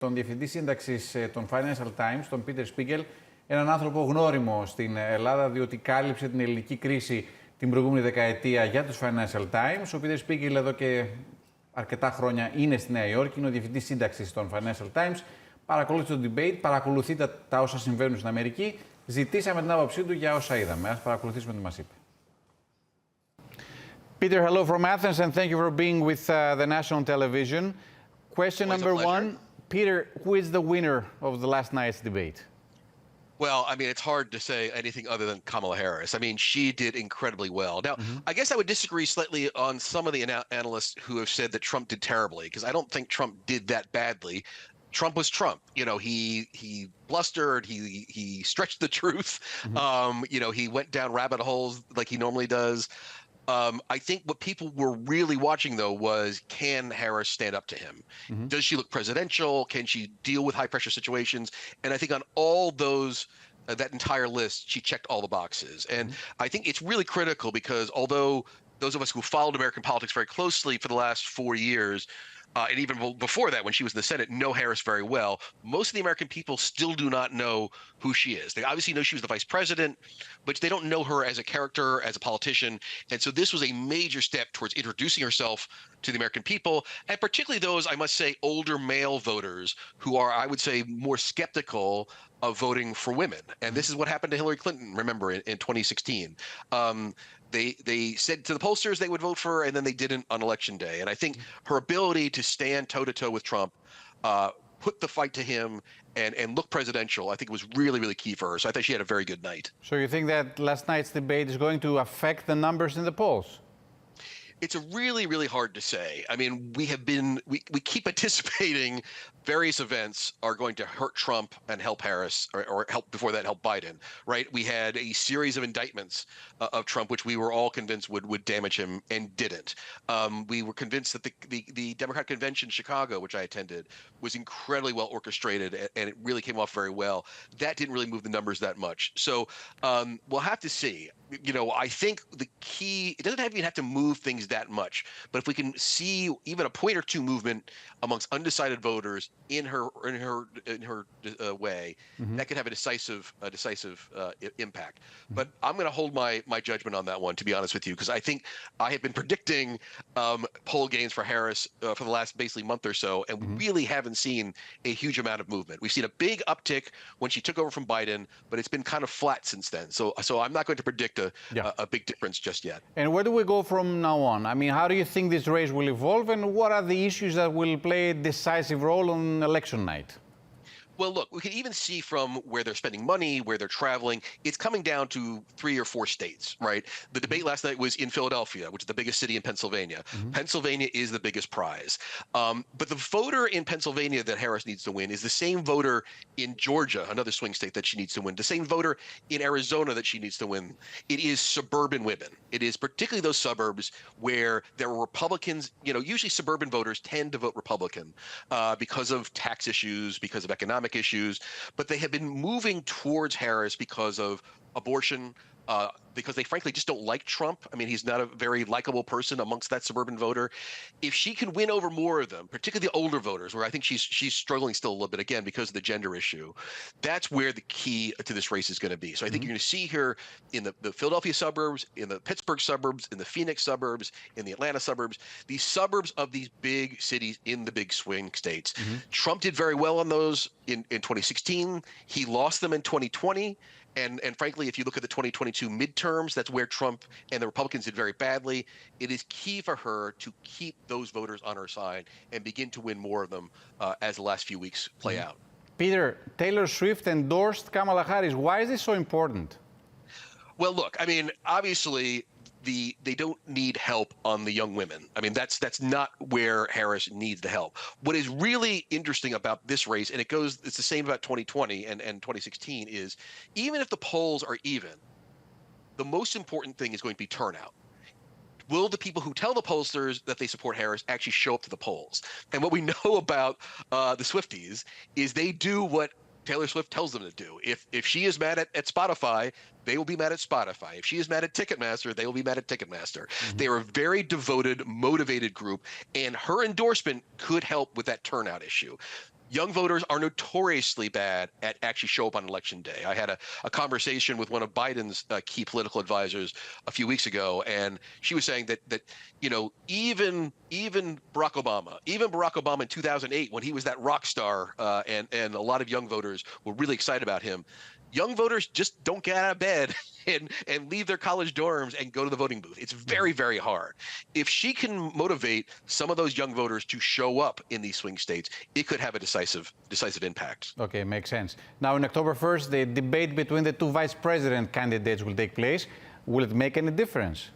τον διευθυντή σύνταξης των Financial Times, τον Πίτερ Σπίγκελ, έναν άνθρωπο γνώριμο στην Ελλάδα, διότι κάλυψε την ελληνική κρίση την προηγούμενη δεκαετία για τους Financial Times. Ο Πίτερ Σπίγκελ εδώ και αρκετά χρόνια είναι στη Νέα Υόρκη, είναι ο διευθυντής σύνταξης των Financial Times. Παρακολούθησε το debate, παρακολουθεί τα όσα συμβαίνουν στην Αμερική. Ζητήσαμε την άποψή του για όσα είδαμε. Ας παρακολουθήσουμε τι μας είπε. Peter, hello from Athens, and thank you for being with the national television. Question number one, Peter, who is the winner of the last night's debate? Well, I mean, it's hard to say anything other than Kamala Harris. I mean, she did incredibly well. Now, I guess I would disagree slightly on some of the analysts who have said that Trump did terribly, because I don't think Trump did that badly. Trump was Trump. You know, he blustered, he stretched the truth. You know, he went down rabbit holes like he normally does. I think what people were really watching, though, was can Harris stand up to him? Does she look presidential? Can she deal with high-pressure situations? And I think on all those, that entire list, she checked all the boxes. And I think it's really critical because although those of us who followed American politics very closely for the last 4 years, and even before that, when she was in the Senate, know Harris very well, most of the American people still do not know who she is. They obviously know she was the vice president, but they don't know her as a character, as a politician. And so this was a major step towards introducing herself to the American people, and particularly those, I must say, older male voters who are, I would say, more skeptical of voting for women. And this is what happened to Hillary Clinton, remember, in 2016. They said to the pollsters they would vote for her, and then they didn't on election day. And I think her ability to stand toe-to-toe with Trump, put the fight to him, and look presidential, I think was really, really key for her. So I think she had a very good night. So you think that last night's debate is going to affect the numbers in the polls? It's really, really hard to say. I mean, we keep anticipating various events are going to hurt Trump and help Harris, or help before that help Biden, right? We had a series of indictments of Trump, which we were all convinced would damage him, and didn't. We were convinced that the Democratic convention in Chicago, which I attended, was incredibly well orchestrated, and it really came off very well. That didn't really move the numbers that much. So we'll have to see. You know, I think the key, it doesn't even have to move things that much, but if we can see even a point or two movement amongst undecided voters in her way, that could have a decisive impact. But I'm going to hold my judgment on that one, to be honest with you, because I think I have been predicting poll gains for Harris for the last basically month or so, and we really haven't seen a huge amount of movement. We've seen a big uptick when she took over from Biden, but it's been kind of flat since then. So I'm not going to predict a big difference just yet. And where do we go from now on? I mean, how do you think this race will evolve, and what are the issues that will play a decisive role on election night? Well, look, we can even see from where they're spending money, where they're traveling, it's coming down to 3 or 4 states, right? The debate last night was in Philadelphia, which is the biggest city in Pennsylvania. Pennsylvania is the biggest prize. But the voter in Pennsylvania that Harris needs to win is the same voter in Georgia, another swing state that she needs to win, the same voter in Arizona that she needs to win. It is suburban women. It is particularly those suburbs where there are Republicans, you know, usually suburban voters tend to vote Republican because of tax issues, because of economic issues, but they have been moving towards Harris because of abortion, because they frankly just don't like Trump. I mean, he's not a very likable person amongst that suburban voter. If she can win over more of them, particularly the older voters, where I think she's struggling still a little bit, again, because of the gender issue, that's where the key to this race is going to be. So I think you're going to see her in the Philadelphia suburbs, in the Pittsburgh suburbs, in the Phoenix suburbs, in the Atlanta suburbs, these suburbs of these big cities in the big swing states. Trump did very well on those in 2016. He lost them in 2020. And frankly, if you look at the 2022 midterms, that's where Trump and the Republicans did very badly. It is key for her to keep those voters on her side and begin to win more of them as the last few weeks play out. Peter, Taylor Swift endorsed Kάμαλα Χάρις. Why is this so important? Well, look, I mean, obviously, they don't need help on the young women. I mean, that's not where Harris needs the help. What is really interesting about this race, and it's the same about 2020 and 2016, is even if the polls are even, the most important thing is going to be turnout. Will the people who tell the pollsters that they support Harris actually show up to the polls? And what we know about the Swifties is they do what Taylor Swift tells them to do. If she is mad at Spotify, they will be mad at Spotify. If she is mad at Ticketmaster, they will be mad at Ticketmaster. They are a very devoted, motivated group, and her endorsement could help with that turnout issue. young voters are notoriously bad at actually show up on election day. I had a conversation with one of Biden's key political advisors a few weeks ago, and she was saying that even Barack Obama in 2008, when he was that rock star, and a lot of young voters were really excited about him. Young voters just don't get out of bed and leave their college dorms and go to the voting booth. It's very, very hard. If she can motivate some of those young voters to show up in these swing states, it could have a decisive impact. Okay, makes sense. Now, on October 1st, the debate between the two vice president candidates will take place. Will it make any difference?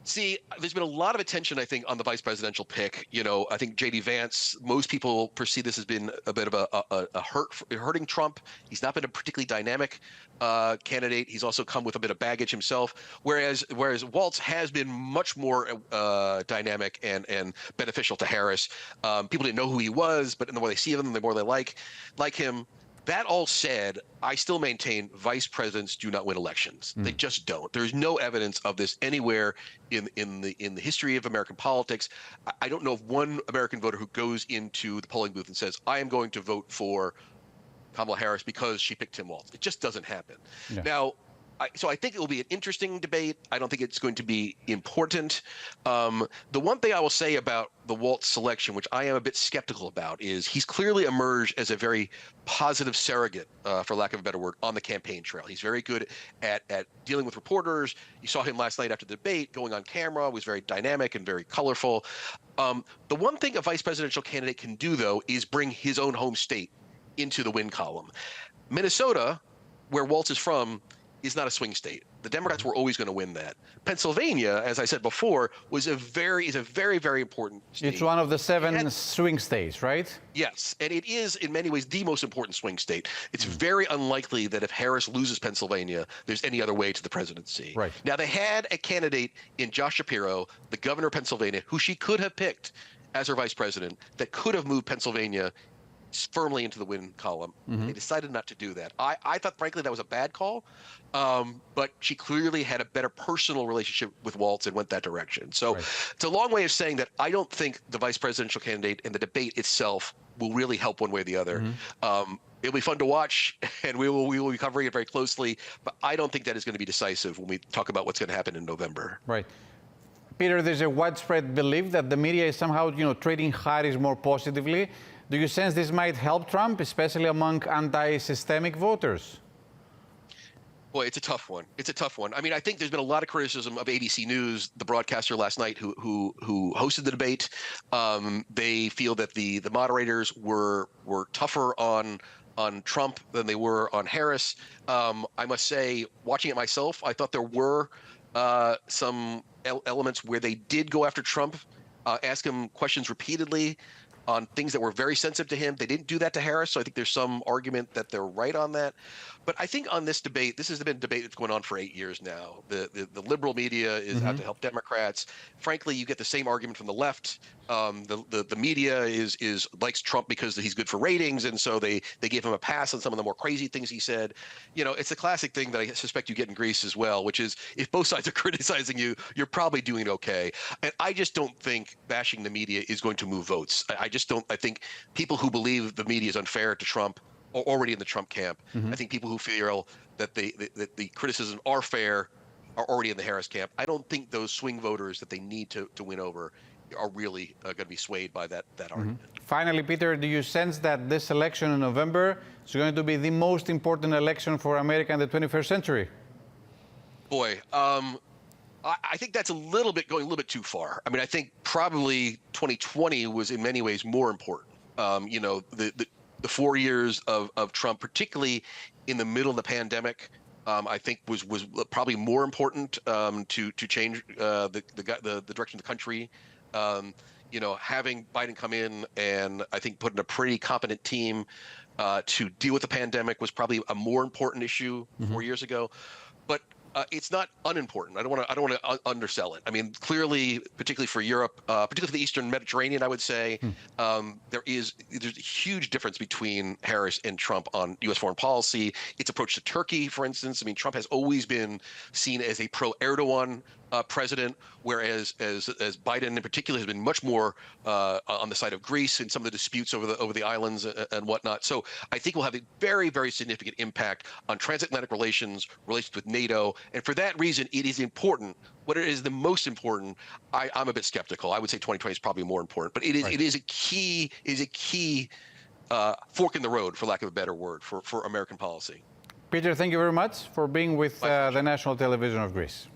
See, there's been a lot of attention, I think, on the vice presidential pick. I think J.D. Vance, most people perceive this as been a bit of a hurting Trump. He's not been a particularly dynamic candidate. He's also come with a bit of baggage himself, whereas Walz has been much more dynamic and beneficial to Harris. People didn't know who he was, but the more they see him, the more they like him. That all said, I still maintain vice presidents do not win elections. They just don't. There's no evidence of this anywhere in the history of American politics. I don't know of one American voter who goes into the polling booth and says, I am going to vote for Kamala Harris because she picked Tim Walz. It just doesn't happen. Yeah. Now, so I think it will be an interesting debate. I don't think it's going to be important. The one thing I will say about the Walz selection, which I am a bit skeptical about, is he's clearly emerged as a very positive surrogate, for lack of a better word, on the campaign trail. He's very good at dealing with reporters. You saw him last night after the debate, going on camera, was very dynamic and very colorful. The one thing a vice presidential candidate can do, though, is bring his own home state into the win column. Minnesota, where Walz is from, is not a swing state. The Democrats were always going to win that. Pennsylvania, as I said before, is a very, very important state. It's one of the seven swing states, right? Yes, and it is in many ways the most important swing state. It's very unlikely that if Harris loses Pennsylvania, there's any other way to the presidency. Right. Now, they had a candidate in Josh Shapiro, the governor of Pennsylvania, who she could have picked as her vice president, that could have moved Pennsylvania firmly into the win column. They decided not to do that. I thought, frankly, that was a bad call, but she clearly had a better personal relationship with Walz and went that direction. So it's a long way of saying that I don't think the vice presidential candidate and the debate itself will really help one way or the other. It'll be fun to watch, and we will be covering it very closely, but I don't think that is going to be decisive when we talk about what's going to happen in November. Right. Peter, there's a widespread belief that the media is somehow, treating Harris more positively. Do you sense this might help Trump, especially among anti-systemic voters? Boy, it's a tough one. It's a tough one. I mean, I think there's been a lot of criticism of ABC News, the broadcaster last night who hosted the debate. They feel that the moderators were tougher on Trump than they were on Harris. I must say, watching it myself, I thought there were some elements where they did go after Trump, ask him questions repeatedly on things that were very sensitive to him. They didn't do that to Harris, so I think there's some argument that they're right on that. But I think on this debate, this has been a debate that's going on for 8 years now. The liberal media is out to help Democrats. Frankly, you get the same argument from the left. The media likes Trump because he's good for ratings, and so they gave him a pass on some of the more crazy things he said. It's a classic thing that I suspect you get in Greece as well, which is if both sides are criticizing you, you're probably doing okay. And I just don't think bashing the media is going to move votes. I think people who believe the media is unfair to Trump are already in the Trump camp. I think people who feel that the criticisms are fair are already in the Harris camp. I don't think those swing voters that they need to win over are really going to be swayed by that argument. Finally, Peter, do you sense that this election in November is going to be the most important election for America in the 21st century? Boy, I think that's going a little bit too far. I mean, I think probably 2020 was in many ways more important. The 4 years of Trump, particularly in the middle of the pandemic, I think was probably more important to change the direction of the country. Having Biden come in and I think put in a pretty competent team to deal with the pandemic was probably a more important issue 4 years ago. But it's not unimportant. I don't want to undersell it. I mean, clearly, particularly for Europe, particularly for the Eastern Mediterranean, I would say there's a huge difference between Harris and Trump on U.S. foreign policy. Its approach to Turkey, for instance. I mean, Trump has always been seen as a pro-Erdogan president, whereas as Biden in particular has been much more on the side of Greece and some of the disputes over the islands and whatnot. So I think we'll have a very, very significant impact on transatlantic relations with NATO. And for that reason, it is important. What it is the most important, I'm a bit skeptical. I would say 2020 is probably more important, but it is a key fork in the road, for lack of a better word, for American policy. Peter, thank you very much for being with the National Television of Greece.